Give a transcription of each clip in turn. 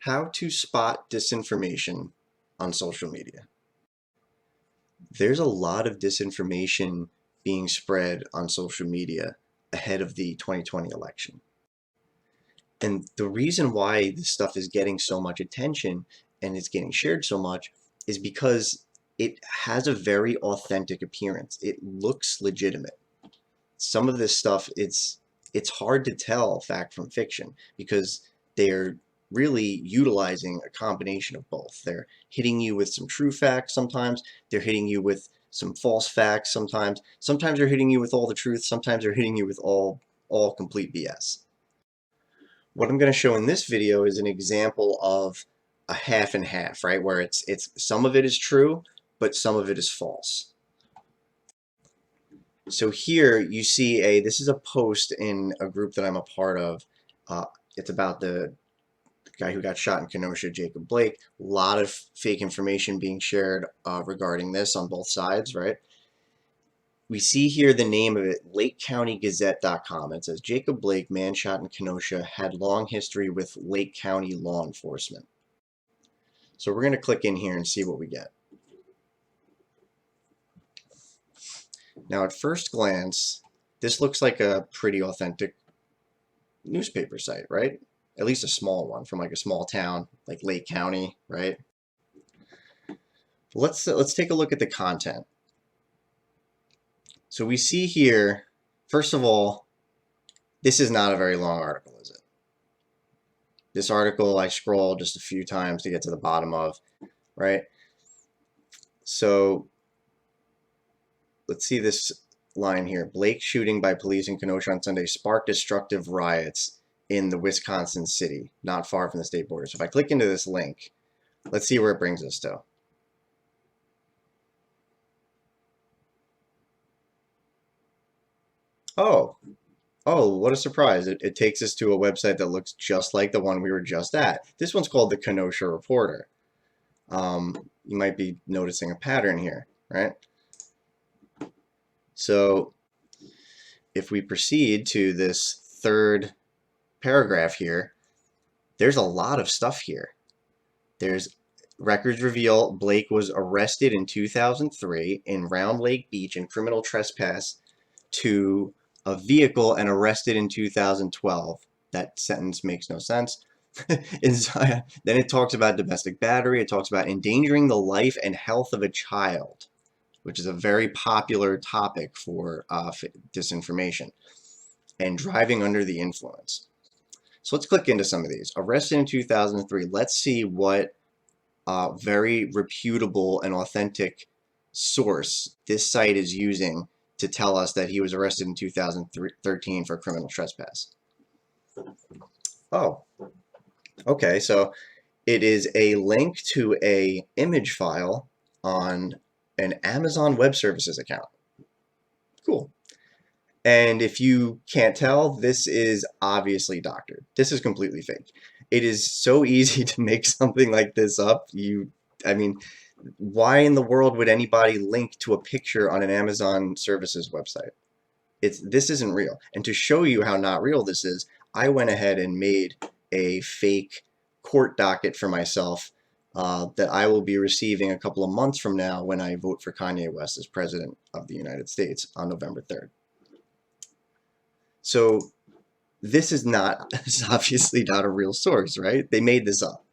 How to spot disinformation on social media. There's a lot of disinformation being spread on social media ahead of the 2020 election. And the reason why this stuff is getting so much attention and it's getting shared so much is because it has a very authentic appearance. It looks legitimate. Some of this stuff, it's hard to tell fact from fiction because they're really utilizing a combination of both. They're hitting you with some true facts sometimes, they're hitting you with some false facts sometimes, sometimes they're hitting you with all the truth, sometimes they're hitting you with all complete BS. What I'm going to show in this video is an example of a half and half, right? Where it's some of it is true, but some of it is false. So here you see this is a post in a group that I'm a part of. It's about the guy who got shot in Kenosha, Jacob Blake. A lot of fake information being shared regarding this on both sides, right? We see here the name of it, LakeCountyGazette.com. It says, Jacob Blake, man shot in Kenosha, had long history with Lake County law enforcement. So we're going to click in here and see what we get. Now, at first glance, this looks like a pretty authentic newspaper site, right? At least a small one from like a small town like Lake County, right? Let's take a look at the content. So we see here, first of all, this is not a very long article, is it? This article I scrolled just a few times to get to the bottom of, right? So let's see this line here. Blake shooting by police in Kenosha on Sunday sparked destructive riots in the Wisconsin city, not far from the state border. So if I click into this link, let's see where it brings us to. Oh, what a surprise. It takes us to a website that looks just like the one we were just at. This one's called the Kenosha Reporter. You might be noticing a pattern here, right? So if we proceed to this third paragraph here, there's a lot of stuff here. There's records reveal Blake was arrested in 2003 in Round Lake Beach in criminal trespass to a vehicle and arrested in 2012. That sentence makes no sense. Then it talks about domestic battery. It talks about endangering the life and health of a child, which is a very popular topic for disinformation, and driving under the influence. So let's click into some of these. Arrested in 2003. Let's see what very reputable and authentic source this site is using to tell us that he was arrested in 2013 for criminal trespass. Oh, okay. So it is a link to a image file on an Amazon Web Services account. Cool. And if you can't tell, this is obviously doctored. This is completely fake. It is so easy to make something like this up. I mean, why in the world would anybody link to a picture on an Amazon Services website? This isn't real. And to show you how not real this is, I went ahead and made a fake court docket for myself that I will be receiving a couple of months from now when I vote for Kanye West as President of the United States on November 3rd. So this is obviously not a real source, right? They made this up.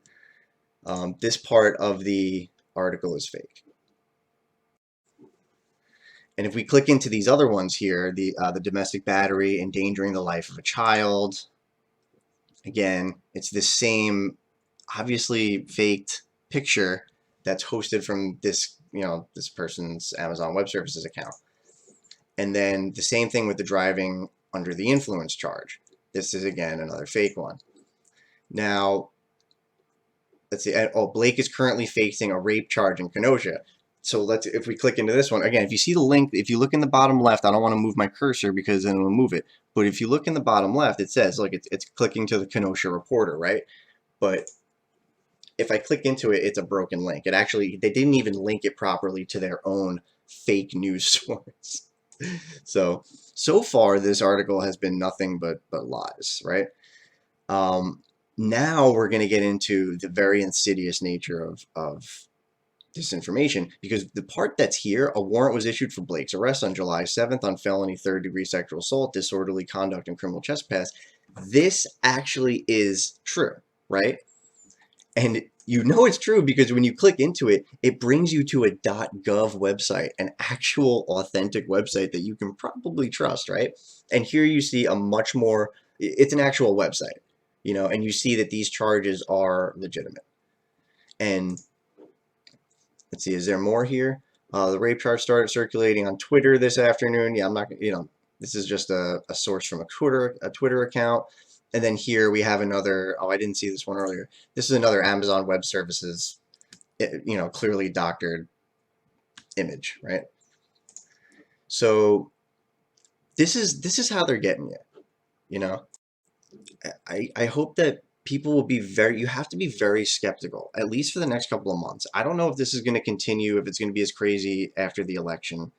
This part of the article is fake. And if we click into these other ones here, the domestic battery, endangering the life of a child, again, it's the same obviously faked picture that's hosted from this, this person's Amazon Web Services account. And then the same thing with the driving under the influence charge. This is, again, another fake one. Now, let's see. Oh, Blake is currently facing a rape charge in Kenosha. So if we click into this one, again, if you see the link, if you look in the bottom left, I don't want to move my cursor because then it'll move it. But if you look in the bottom left, it says, look, it's clicking to the Kenosha Reporter, right? But if I click into it, it's a broken link. They didn't even link it properly to their own fake news source. So far, this article has been nothing but lies, right? Now we're going to get into the very insidious nature of disinformation, because the part that's here, a warrant was issued for Blake's arrest on July 7th on felony third-degree sexual assault, disorderly conduct, and criminal trespass. This actually is true, right? And you know it's true because when you click into it, it brings you to a .gov website, an actual authentic website that you can probably trust, right? And here you see a much more, it's an actual website, and you see that these charges are legitimate. And let's see, is there more here? The rape charge started circulating on Twitter this afternoon. Yeah, I'm not, this is just a source from a Twitter account. And then here we have another, oh, I didn't see this one earlier. This is another Amazon Web Services, clearly doctored image, right? So this is how they're getting you. I hope that people will be you have to be very skeptical, at least for the next couple of months. I don't know if this is going to continue, if it's going to be as crazy after the election.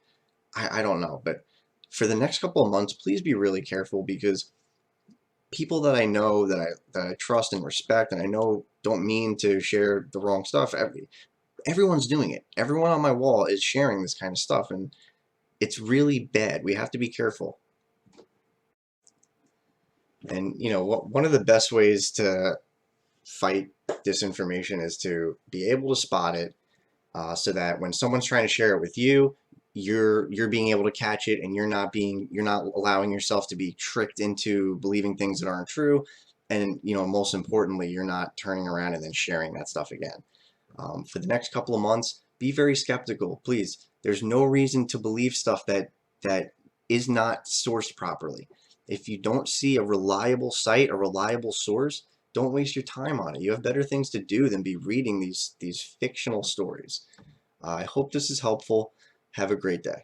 I don't know, but for the next couple of months, please be really careful, because people that I know, that I trust and respect, and I know don't mean to share the wrong stuff. Everyone's doing it. Everyone on my wall is sharing this kind of stuff, and it's really bad. We have to be careful. And one of the best ways to fight disinformation is to be able to spot it, so that when someone's trying to share it with you, you're being able to catch it, and you're not allowing yourself to be tricked into believing things that aren't true. And most importantly, you're not turning around and then sharing that stuff again. For the next couple of months, be very skeptical, please. There's no reason to believe stuff that is not sourced properly. If you don't see a reliable site, a reliable source, don't waste your time on it. You have better things to do than be reading these fictional stories. I hope this is helpful. Have a great day.